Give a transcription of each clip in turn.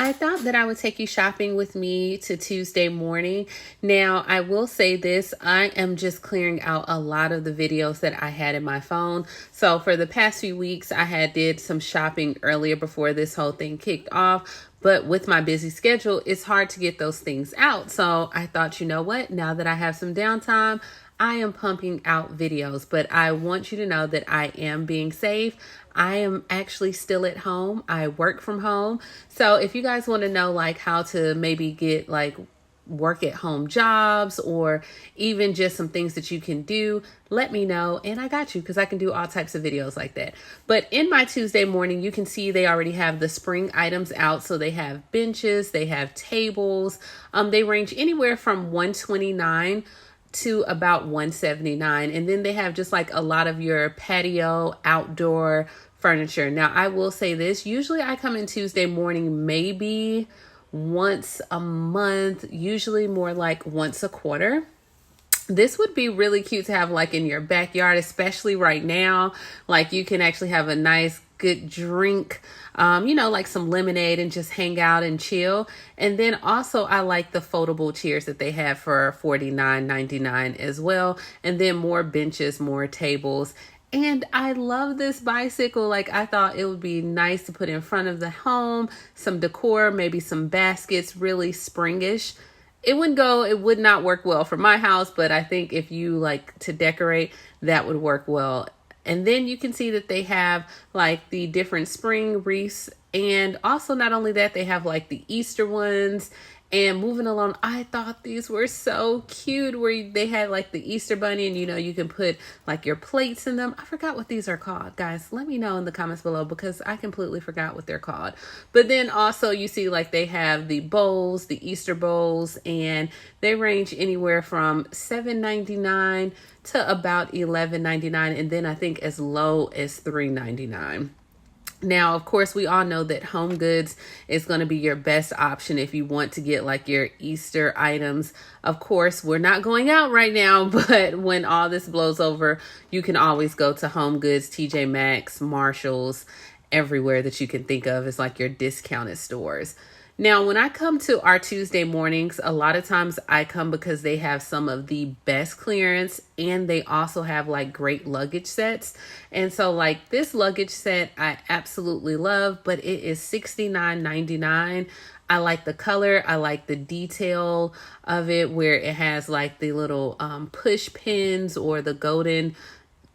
I thought that I would take you shopping with me to Tuesday morning. Now, I will say this, I am just clearing out a lot of the videos that I had in my phone. So for the past few weeks, I had did some shopping earlier before this whole thing kicked off. But with my busy schedule, it's hard to get those things out. So I thought, you know what, now that I have some downtime, I am pumping out videos, but I want you to know that I am being safe. I am actually still at home. I work from home. So if you guys want to know like how to maybe get like work at home jobs or even just some things that you can do, let me know and I got you because I can do all types of videos like that. But in my Tuesday morning, you can see they already have the spring items out. So they have benches, they have tables. They range anywhere from $129 to about $179, and then they have just like a lot of your patio outdoor furniture. Now I will say this, usually I come in Tuesday morning maybe once a month, usually more like once a quarter. This would be really cute to have like in your backyard, especially right now. Like you can actually have a nice good drink, like some lemonade and just hang out and chill. And then also I like the foldable chairs that they have for $49.99 as well. And then more benches, more tables. And I love this bicycle. Like I thought it would be nice to put in front of the home, some decor, maybe some baskets, really springish. It would not work well for my house, but I think if you like to decorate, that would work well. And then you can see that they have like the different spring wreaths. And also not only that, they have like the Easter ones. And moving along, I thought these were so cute where they had like the Easter bunny and you can put like your plates in them. I forgot what these are called, guys. Let me know in the comments below because I completely forgot what they're called. But then also you see like they have the bowls, the Easter bowls, and they range anywhere from $7.99 to about $11.99. And then I think as low as $3.99. Now, of course, we all know that Home Goods is going to be your best option if you want to get like your Easter items. Of course, we're not going out right now, but when all this blows over, you can always go to Home Goods, TJ Maxx, Marshalls, everywhere that you can think of is like your discounted stores. Now, when I come to our Tuesday mornings, a lot of times I come because they have some of the best clearance and they also have like great luggage sets. And so like this luggage set I absolutely love, but it is $69.99. I like the color. I like the detail of it where it has like the little push pins or the golden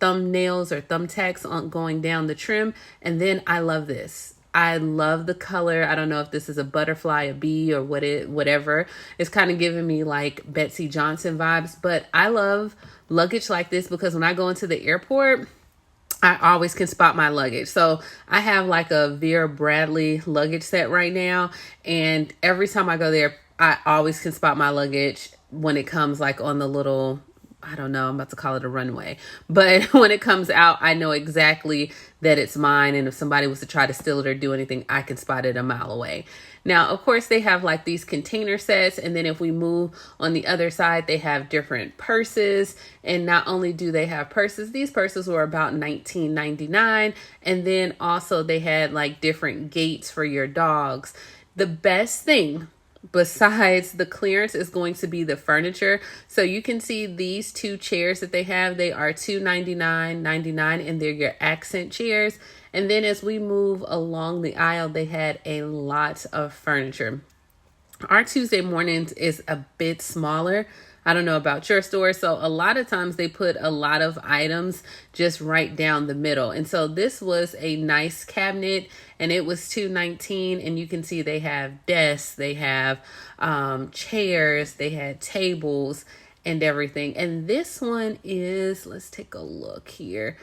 thumbnails or thumbtacks on going down the trim. And then I love this. I love the color. I don't know if this is a butterfly, a bee, or whatever. It's kind of giving me like Betsy Johnson vibes, but I love luggage like this because when I go into the airport, I always can spot my luggage. So I have like a Vera Bradley luggage set right now. And every time I go there, I always can spot my luggage when it comes like on the little, I don't know, I'm about to call it a runway. But when it comes out, I know exactly that it's mine. And if somebody was to try to steal it or do anything, I can spot it a mile away. Now, of course, they have like these container sets. And then if we move on the other side, they have different purses. And not only do they have purses, these purses were about $19.99. And then also they had like different gates for your dogs. The best thing besides the clearance is going to be the furniture. So you can see these two chairs that they have. They are $299.99 and they're your accent chairs. And then as we move along the aisle, they had a lot of furniture. Our Tuesday mornings is a bit smaller. I don't know about your store. So a lot of times they put a lot of items just right down the middle. And so this was a nice cabinet and it was $219. And you can see they have desks, they have chairs, they had tables and everything. And this one is, let's take a look here.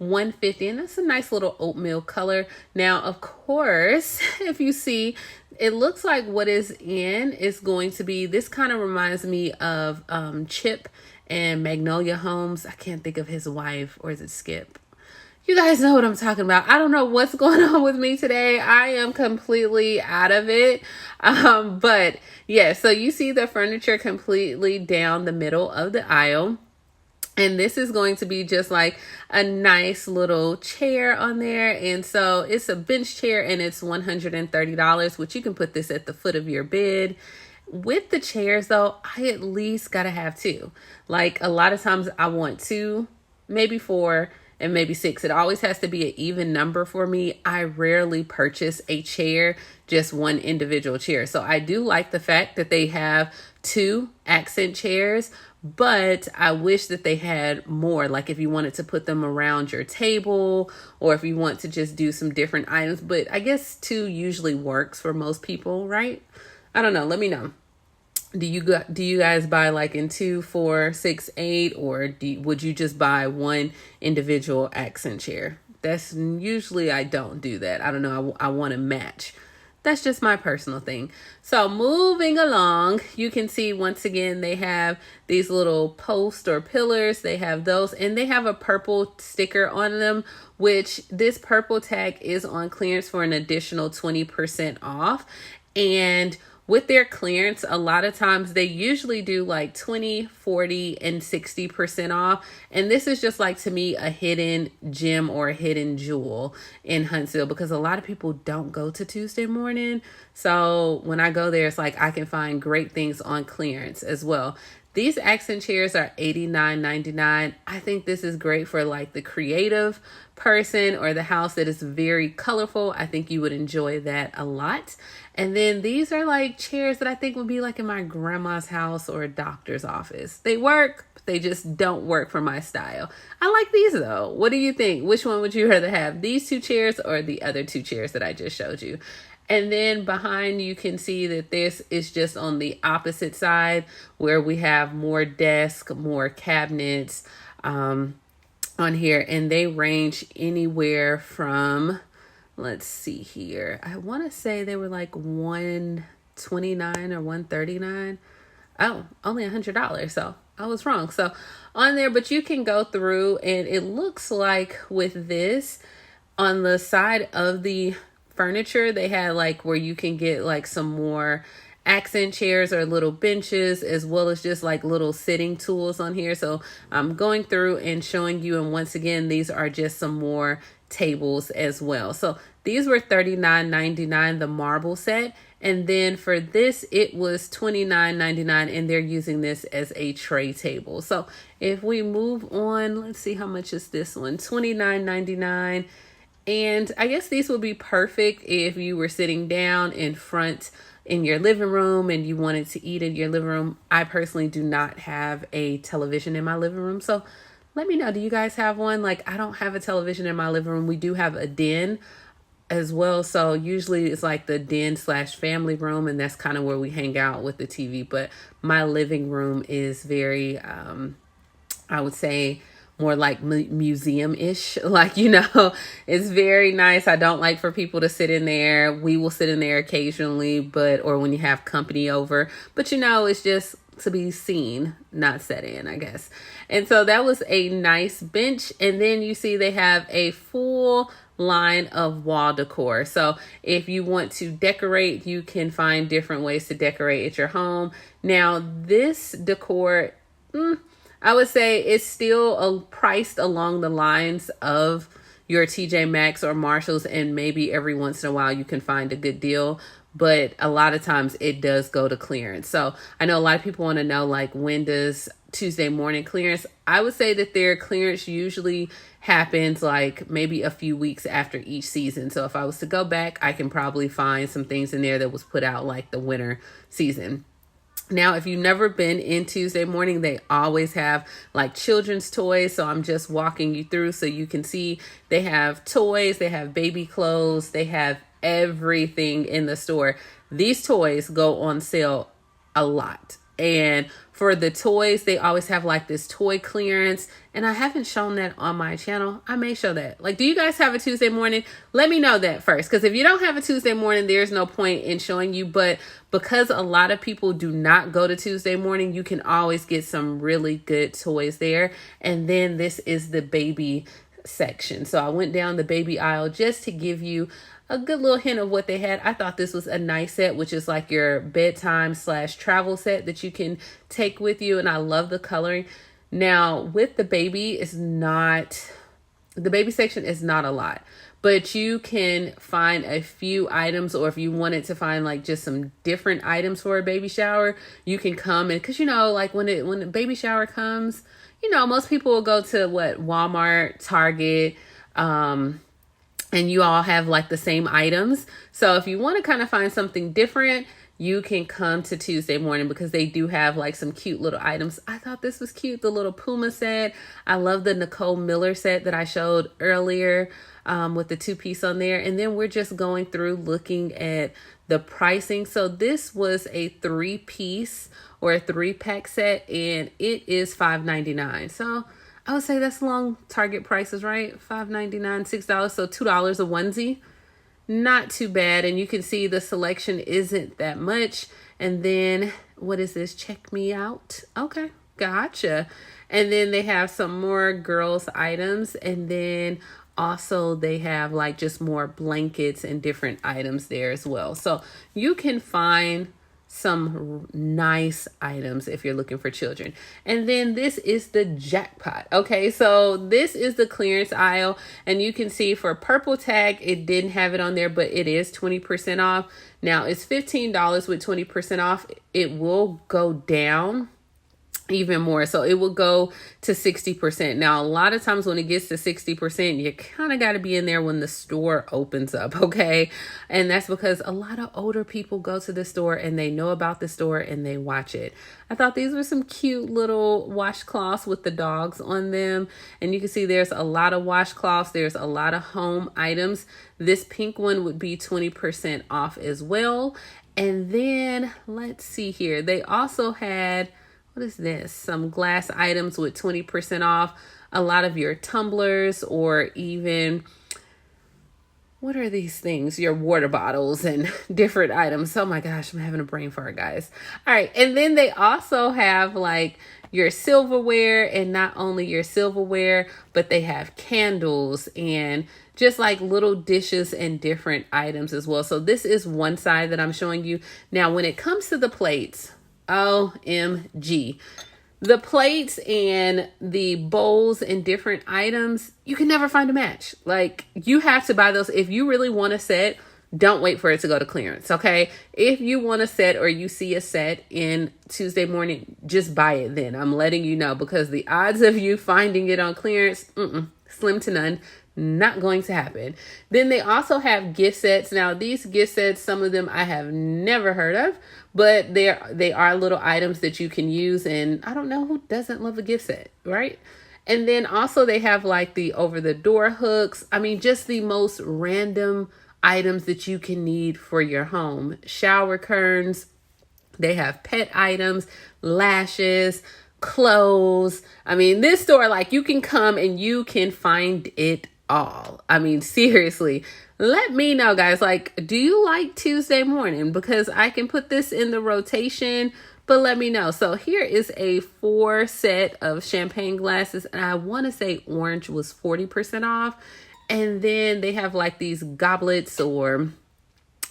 $150, and that's a nice little oatmeal color. Now, of course, if you see, it looks like what is in is going to be, this kind of reminds me of Chip and Magnolia Holmes. I can't think of his wife, or is it Skip? You guys know what I'm talking about. I don't know what's going on with me today. I am completely out of it. But yeah, so you see the furniture completely down the middle of the aisle. And this is going to be just like a nice little chair on there. And so it's a bench chair and it's $130, which you can put this at the foot of your bed. With the chairs though, I at least gotta have two. Like a lot of times I want two, maybe four, and maybe six. It always has to be an even number for me. I rarely purchase a chair, just one individual chair. So I do like the fact that they have two accent chairs, but I wish that they had more. Like if you wanted to put them around your table or if you want to just do some different items, but I guess two usually works for most people, right? I don't know. Let me know. Do you guys buy like in 2, 4, 6, 8, or would you just buy one individual accent chair? That's usually I don't do that. I don't know. I want to match. That's just my personal thing. So moving along, you can see once again, they have these little posts or pillars. They have those and they have a purple sticker on them, which this purple tag is on clearance for an additional 20% off. And with their clearance, a lot of times they usually do like 20, 40, and 60% off. And this is just like, to me, a hidden gem or a hidden jewel in Huntsville because a lot of people don't go to Tuesday morning. So when I go there, it's like I can find great things on clearance as well. These accent chairs are $89.99. I think this is great for like the creative person or the house that is very colorful. I think you would enjoy that a lot. And then these are like chairs that I think would be like in my grandma's house or a doctor's office. They work, but they just don't work for my style. I like these though. What do you think? Which one would you rather have? These two chairs or the other two chairs that I just showed you? And then behind you can see that this is just on the opposite side where we have more desk, more cabinets on here. And they range anywhere from, let's see here. I want to say they were like $129 or $139. Oh, only $100. So I was wrong. So on there, but you can go through and it looks like with this on the side of the furniture, they had like where you can get like some more accent chairs or little benches as well as just like little sitting tools on here. So I'm going through and showing you, and once again, these are just some more tables as well. So these were $39.99, the marble set, and then for this it was $29.99, and they're using this as a tray table. So if we move on, let's see how much is this one. $29.99. And I guess these would be perfect if you were sitting down in front in your living room and you wanted to eat in your living room. I personally do not have a television in my living room. So let me know, do you guys have one? Like, I don't have a television in my living room. We do have a den as well. So usually it's like the den / family room, and that's kind of where we hang out with the TV. But my living room is very, I would say, more like museum-ish, like, you know, it's very nice. I don't like for people to sit in there. We will sit in there occasionally, or when you have company over, but you know, it's just to be seen, not set in, I guess. And so that was a nice bench. And then you see they have a full line of wall decor. So if you want to decorate, you can find different ways to decorate at your home. Now this decor, I would say it's still priced along the lines of your TJ Maxx or Marshalls, and maybe every once in a while you can find a good deal, but a lot of times it does go to clearance. So I know a lot of people want to know, like, when does Tuesday morning clearance? I would say that their clearance usually happens like maybe a few weeks after each season. So if I was to go back, I can probably find some things in there that was put out like the winter season. Now, if you've never been in Tuesday morning, they always have like children's toys. So I'm just walking you through so you can see they have toys, they have baby clothes, they have everything in the store. These toys go on sale a lot. And for the toys, they always have like this toy clearance. And I haven't shown that on my channel. I may show that. Like, do you guys have a Tuesday morning? Let me know that first. Because if you don't have a Tuesday morning, there's no point in showing you. But because a lot of people do not go to Tuesday morning, you can always get some really good toys there. And then this is the baby section. So I went down the baby aisle just to give you a good little hint of what they had. I thought this was a nice set, which is like your bedtime / travel set that you can take with you. And I love the coloring. Now with the baby, the baby section is not a lot, but you can find a few items, or if you wanted to find like just some different items for a baby shower, you can come and, cause like when the baby shower comes, most people will go to Walmart, Target, and you all have like the same items. So if you want to kind of find something different, you can come to Tuesday morning because they do have like some cute little items. I thought this was cute. The little Puma set. I love the Nicole Miller set that I showed earlier with the 2-piece on there. And then we're just going through looking at the pricing. So this was a 3-piece or a 3-pack set, and it is $5.99. So I would say that's along Target prices, right? $5.99, $6, so $2 a onesie. Not too bad. And you can see the selection isn't that much. And then what is this? Check me out. Okay, gotcha. And then they have some more girls items. And then also they have like just more blankets and different items there as well. So you can find some nice items if you're looking for children. And then this is the Jackpot. Okay, so this is the clearance aisle, and you can see for purple tag, it didn't have it on there, but it is 20% off. Now it's $15 with 20% off. It will go down even more, so it will go to 60%. Now a lot of times when it gets to 60%, you kind of got to be in there when the store opens up, okay? And that's because a lot of older people go to the store and they know about the store and they watch it. I thought these were some cute little washcloths with the dogs on them, and you can see there's a lot of washcloths. There's a lot of home items. This pink one would be 20% off as well. And then let's see here, they also had, what is this? Some glass items with 20% off. A lot of your tumblers, or even, what are these things? Your water bottles and different items. Oh my gosh, I'm having a brain fart, guys. All right. And then they also have like your silverware, and not only your silverware, but they have candles and just like little dishes and different items as well. So this is one side that I'm showing you. Now, when it comes to the plates, OMG. The plates and the bowls and different items, you can never find a match. Like, you have to buy those. If you really want a set, don't wait for it to go to clearance, okay? If you want a set, or you see a set in Tuesday morning, just buy it then. I'm letting you know, because the odds of you finding it on clearance, slim to none. Not going to happen. Then they also have gift sets. Now these gift sets, some of them I have never heard of, but they are little items that you can use, and I don't know who doesn't love a gift set, right? And then also they have like the over the door hooks. I mean, just the most random items that you can need for your home. Shower curtains. They have pet items, lashes, clothes. I mean, this store, like, you can come and you can find it all. I mean, seriously, let me know, guys. Like, do you like Tuesday morning? Because I can put this in the rotation, but let me know. So here is a 4 set of champagne glasses, and I want to say orange was 40% off. And then they have like these goblets, or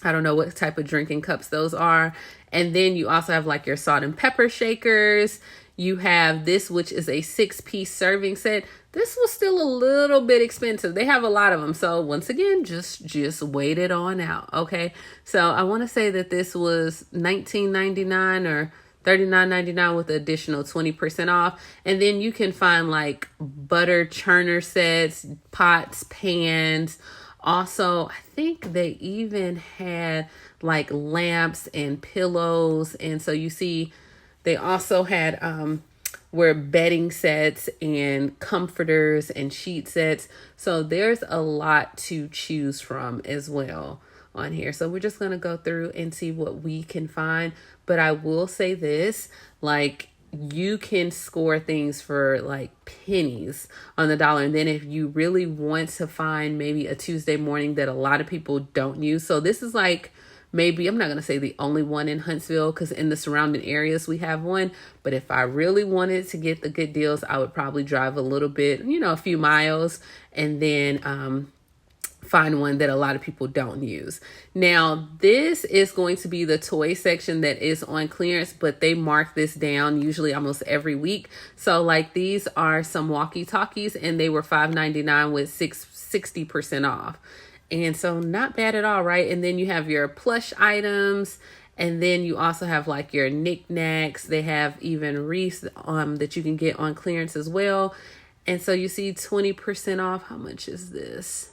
I don't know what type of drinking cups those are. And then you also have like your salt and pepper shakers. You have this, which is a 6-piece serving set. This was still a little bit expensive. They have a lot of them. So once again, just wait it on out. Okay. So I want to say that this was $19.99 or $39.99 with additional 20% off. And then you can find like butter churner sets, pots, pans. Also, I think they even had like lamps and pillows. And so you see, they also had were bedding sets and comforters and sheet sets. So there's a lot to choose from as well on here. So we're just going to go through and see what we can find. But I will say this, like, you can score things for like pennies on the dollar. And then if you really want to find maybe a Tuesday morning that a lot of people don't use. So this is like, maybe, I'm not going to say the only one in Huntsville, because in the surrounding areas we have one. But if I really wanted to get the good deals, I would probably drive a little bit, a few miles, and then find one that a lot of people don't use. Now, this is going to be the toy section that is on clearance, but they mark this down usually almost every week. So like these are some walkie-talkies and they were $5.99 with 60% off. And so not bad at all, right? And then you have your plush items. And then you also have like your knickknacks. They have even wreaths that you can get on clearance as well. And so you see 20% off. How much is this?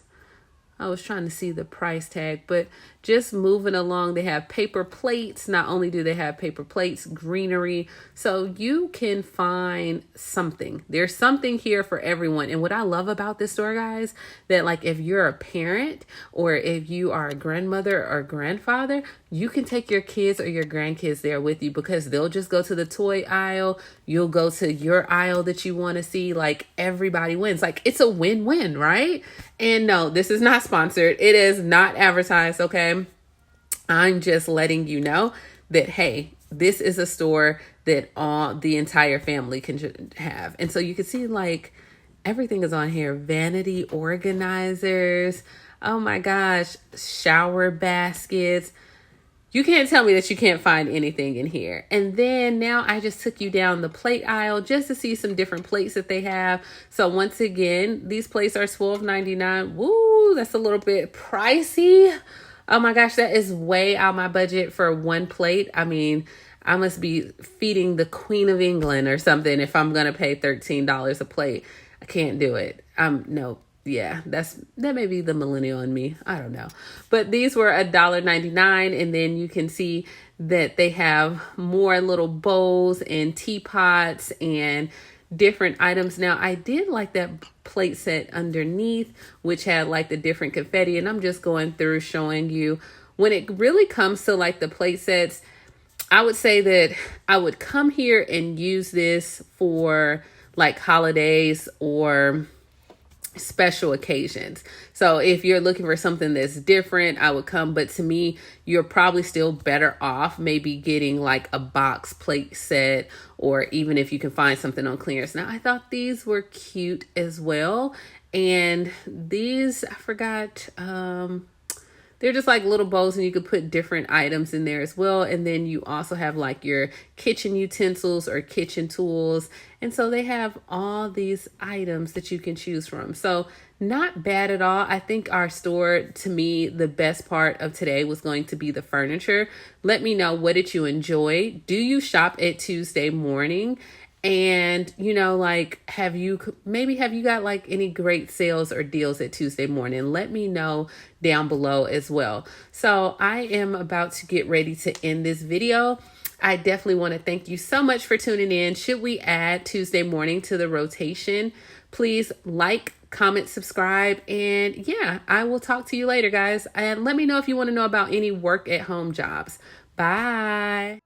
I was trying to see the price tag, but just moving along, they have paper plates. Not only do they have paper plates, greenery. So you can find something. There's something here for everyone. And what I love about this store, guys, that like if you're a parent or if you are a grandmother or grandfather, you can take your kids or your grandkids there with you because they'll just go to the toy aisle. You'll go to your aisle that you want to see. Like everybody wins. Like it's a win-win, right? And no, this is not sponsored. It is not advertised, okay? I'm just letting you know that, hey, this is a store that the entire family can have. And so you can see like everything is on here. Vanity organizers. Oh my gosh. Shower baskets. You can't tell me that you can't find anything in here. And then now I just took you down the plate aisle just to see some different plates that they have. So once again, these plates are $12.99. Woo, that's a little bit pricey. Oh my gosh, that is way out my budget for one plate. I mean, I must be feeding the Queen of England or something if I'm going to pay $13 a plate. I can't do it. No. Yeah, that may be the millennial in me. I don't know. But these were $1.99. And then you can see that they have more little bowls and teapots and different items. Now, I did like that plate set underneath, which had like the different confetti. And I'm just going through showing you when it really comes to like the plate sets. I would say that I would come here and use this for like holidays or special occasions. So if you're looking for something that's different, I would come. But to me, you're probably still better off maybe getting like a box plate set, or even if you can find something on clearance. Now, I thought these were cute as well. And these, I forgot, they're just like little bowls and you could put different items in there as well. And then you also have like your kitchen utensils or kitchen tools. And so they have all these items that you can choose from. So not bad at all. I think our store, to me, the best part of today was going to be the furniture. Let me know, what did you enjoy? Do you shop at Tuesday morning? And, you know, like, have you got like any great sales or deals at Tuesday morning? Let me know down below as well. So I am about to get ready to end this video. I definitely want to thank you so much for tuning in. Should we add Tuesday morning to the rotation? Please like, comment, subscribe. And yeah, I will talk to you later, guys. And let me know if you want to know about any work at home jobs. Bye.